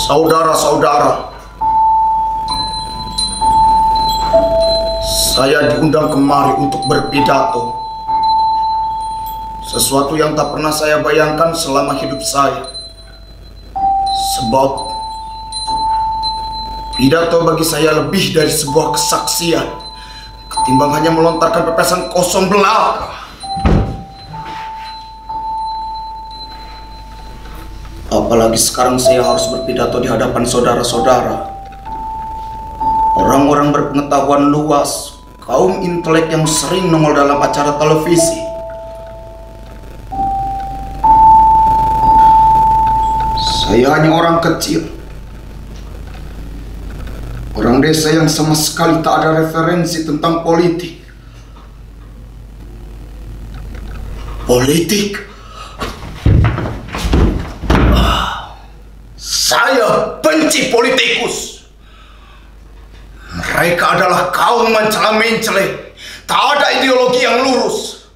Saudara-saudara, saya diundang kemari untuk berpidato. Sesuatu yang tak pernah saya bayangkan selama hidup saya. Sebab pidato bagi saya lebih dari sebuah kesaksian, ketimbang hanya melontarkan pepesan kosong belaka. Apalagi sekarang saya harus berpidato di hadapan saudara-saudara, orang-orang berpengetahuan luas, kaum intelek yang sering nongol dalam acara televisi. Saya hanya orang kecil, orang desa yang sama sekali tak ada referensi tentang politik. Politik? Saya benci politikus. Mereka adalah kaum mencela-mencela, tak ada ideologi yang lurus.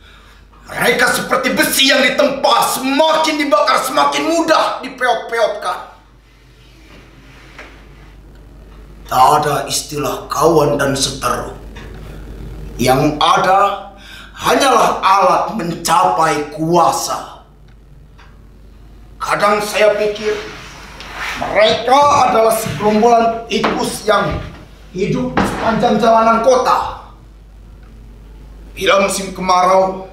Mereka seperti besi yang ditempa, semakin dibakar semakin mudah dipeot-peotkan. Tak ada istilah kawan dan seteru. Yang ada hanyalah alat mencapai kuasa. Kadang saya pikir mereka adalah segerombolan tikus yang hidup di sepanjang jalanan kota. Bila musim kemarau,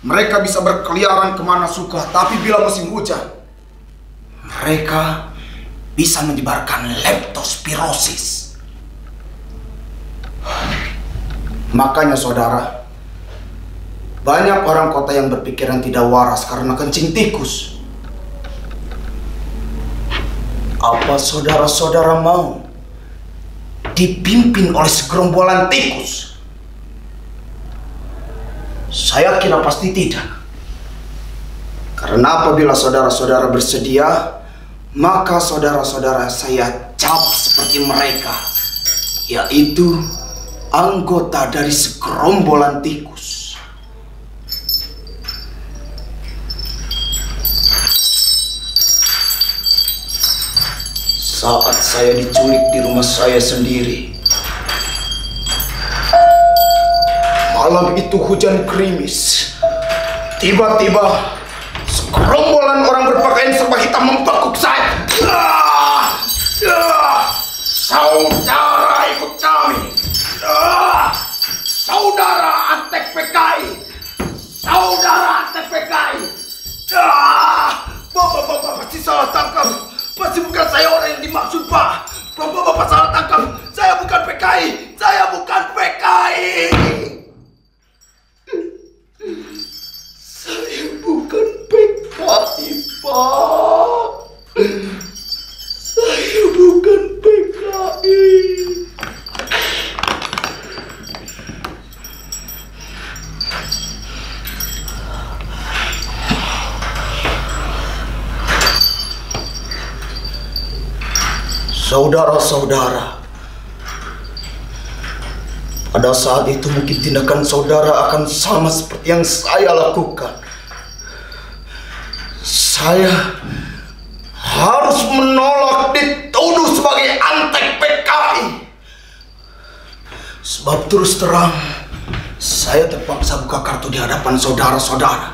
mereka bisa berkeliaran kemana suka. Tapi bila musim hujan, mereka bisa menyebarkan leptospirosis. Makanya saudara, banyak orang kota yang berpikiran tidak waras karena kencing tikus. Apa saudara-saudara mau dipimpin oleh segerombolan tikus? Saya kira pasti tidak. Karena apabila saudara-saudara bersedia, maka saudara-saudara saya cap seperti mereka, yaitu anggota dari segerombolan tikus. Saat saya diculik di rumah saya sendiri, malam itu hujan gerimis. Tiba-tiba segerombolan orang berpakaian serba hitam membekuk saya. Saudara ikut kami. Saudara antek PKI. Saudara antek PKI. Bapak pasti salah tangkap. Pasti bukan saya orang yang dimaksud, Pak. Bapak salah tangkap. Saya bukan PKI. Saya bukan PKI. Saya bukan PKI, Pak. Saya bukan PKI. Saudara-saudara, pada saat itu mungkin tindakan saudara akan sama seperti yang saya lakukan. Saya harus menolak dituduh sebagai antek PKI. Sebab terus terang, saya terpaksa buka kartu di hadapan saudara-saudara.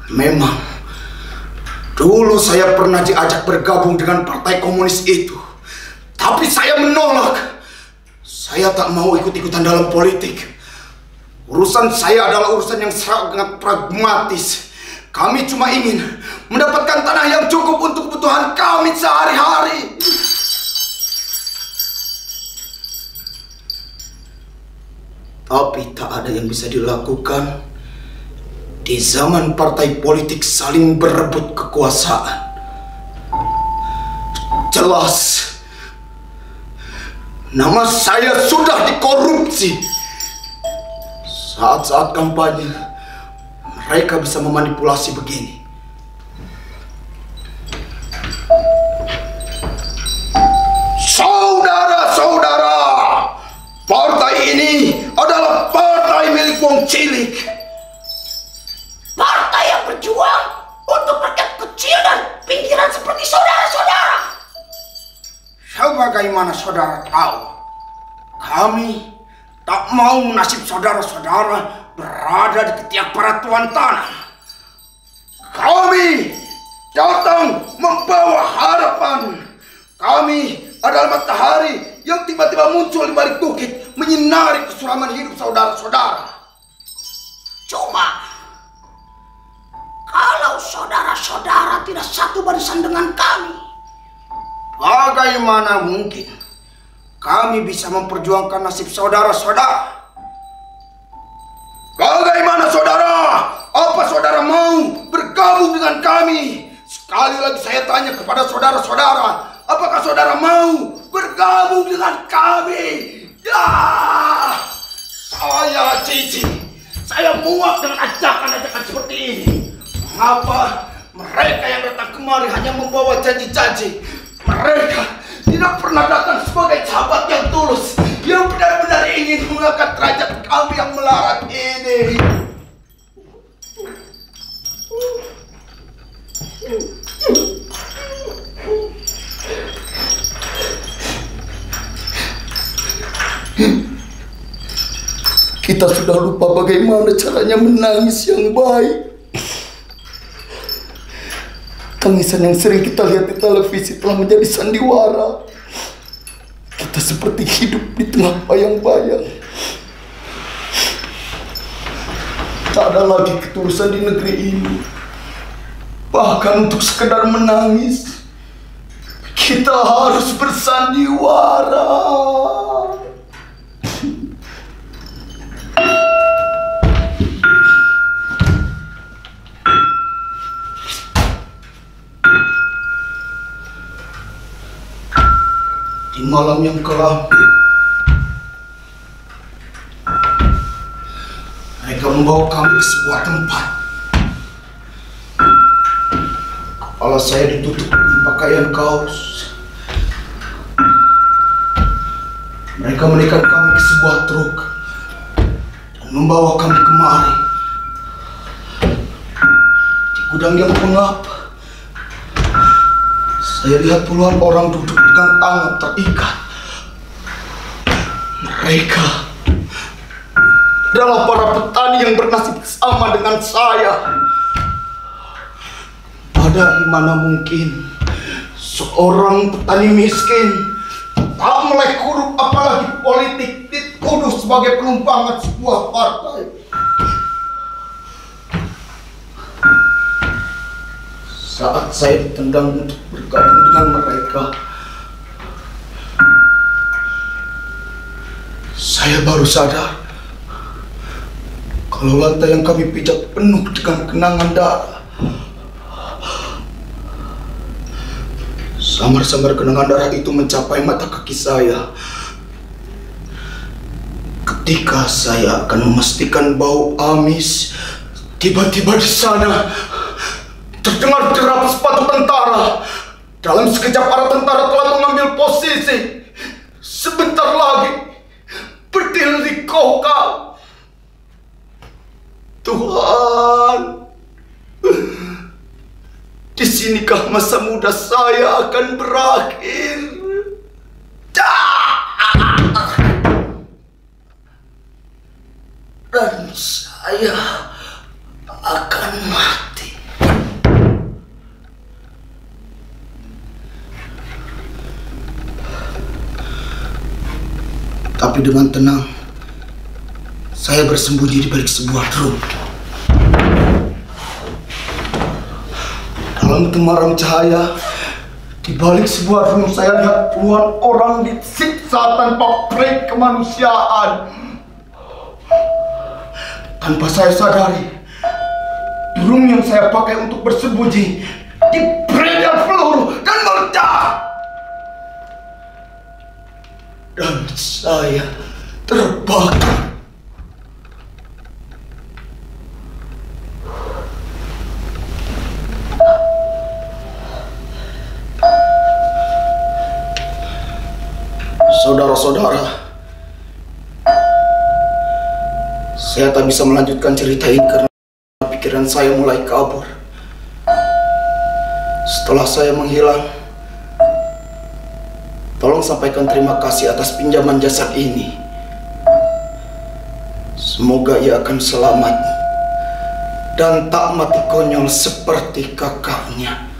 Memang dulu saya pernah diajak bergabung dengan partai komunis itu, tapi saya menolak. Saya tak mau ikut-ikutan dalam politik. Urusan saya adalah urusan yang sangat pragmatis. Kami cuma ingin mendapatkan tanah yang cukup untuk kebutuhan kami sehari-hari. Tapi tak ada yang bisa dilakukan di zaman partai politik saling berebut kekuasaan. Jelas nama saya sudah dikorupsi. Saat-saat kampanye mereka bisa memanipulasi begini. Saudara-saudara, partai ini adalah partai milik wong cilik. Partai yang berjuang untuk rakyat kecil dan pinggiran seperti saudara-saudara. Sebagaimana saudara tahu, kami tak mau nasib saudara-saudara berada di ketiak para tuan tanah. Kami datang membawa harapan. Kami adalah matahari yang tiba-tiba muncul di balik bukit, menyinari kesuraman hidup saudara-saudara. Cuma, kalau saudara-saudara tidak satu barisan dengan kami, bagaimana mungkin kami bisa memperjuangkan nasib saudara-saudara? Bagaimana saudara? Apa saudara mau bergabung dengan kami? Sekali lagi saya tanya kepada saudara-saudara, apakah saudara mau bergabung dengan kami? Ya, saya jijik. Saya muak dengan ajakan-ajakan seperti ini. Mengapa mereka yang datang kemari hanya membawa janji-janji? Mereka tidak pernah datang sebagai sahabat yang tulus, yang benar-benar ingin mengangkat derajat kami yang melarat ini. Kita sudah lupa bagaimana caranya menangis yang baik. Tangisan yang sering kita lihat di televisi telah menjadi sandiwara. Kita seperti hidup di tengah bayang-bayang. Tak ada lagi ketulusan di negeri ini. Bahkan untuk sekedar menangis, kita harus bersandiwara. Di malam yang kelam, mereka membawa kami ke sebuah tempat. Kepala saya ditutup dengan pakaian kaos. Mereka menaikkan kami ke sebuah truk dan membawa kami kemari. Di gudang yang pengap, saya lihat puluhan orang duduk dengan tangan terikat. Mereka adalah para petani yang bernasib sama dengan saya. Bagaimana mungkin seorang petani miskin tak melek huruf apalagi politik dituduh sebagai penumpangan sebuah partai? Saat saya ditendang untuk bergabung dengan mereka, saya baru sadar kalau lantai yang kami pijak penuh dengan kenangan darah. Samar-samar kenangan darah itu mencapai mata kaki saya. Ketika saya akan memastikan bau amis, tiba-tiba di sana terdengar derap sepatu tentara. Dalam sekejap para tentara telah mengambil posisi. Sebentar lagi berdiri kokang. Tuhan, di sinikah masa muda saya akan berakhir? Dan saya akan mati. Tapi dengan tenang, saya bersembunyi di balik sebuah truk. Dalam temaram cahaya, di balik sebuah drum saya lihat puluhan orang disiksa tanpa peri kemanusiaan. Tanpa saya sadari, drum yang saya pakai untuk bersembunyi dibredel peluru dan meledak. dan saya terbakar. Saudara-saudara, saya tak bisa melanjutkan cerita ini karena pikiran saya mulai kabur. Setelah saya menghilang, tolong sampaikan terima kasih atas pinjaman jasad ini. Semoga ia akan selamat dan tak mati konyol seperti kakaknya.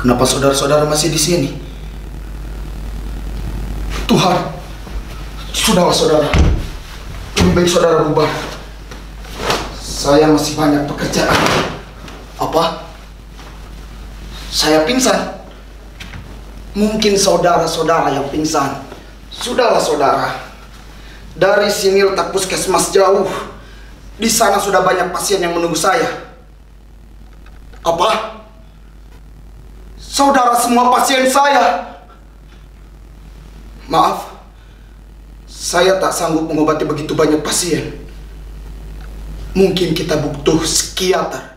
Kenapa saudara-saudara masih di sini? Tuhan, sudahlah saudara. Lebih baik saudara berubah. Saya masih banyak pekerjaan. Apa? Saya pingsan? Mungkin saudara-saudara yang pingsan. Sudahlah saudara. Dari sini letak puskesmas jauh. Di sana sudah banyak pasien yang menunggu saya. Apa? Saudara semua pasien saya. Maaf, saya tak sanggup mengobati begitu banyak pasien. Mungkin kita butuh psikiater.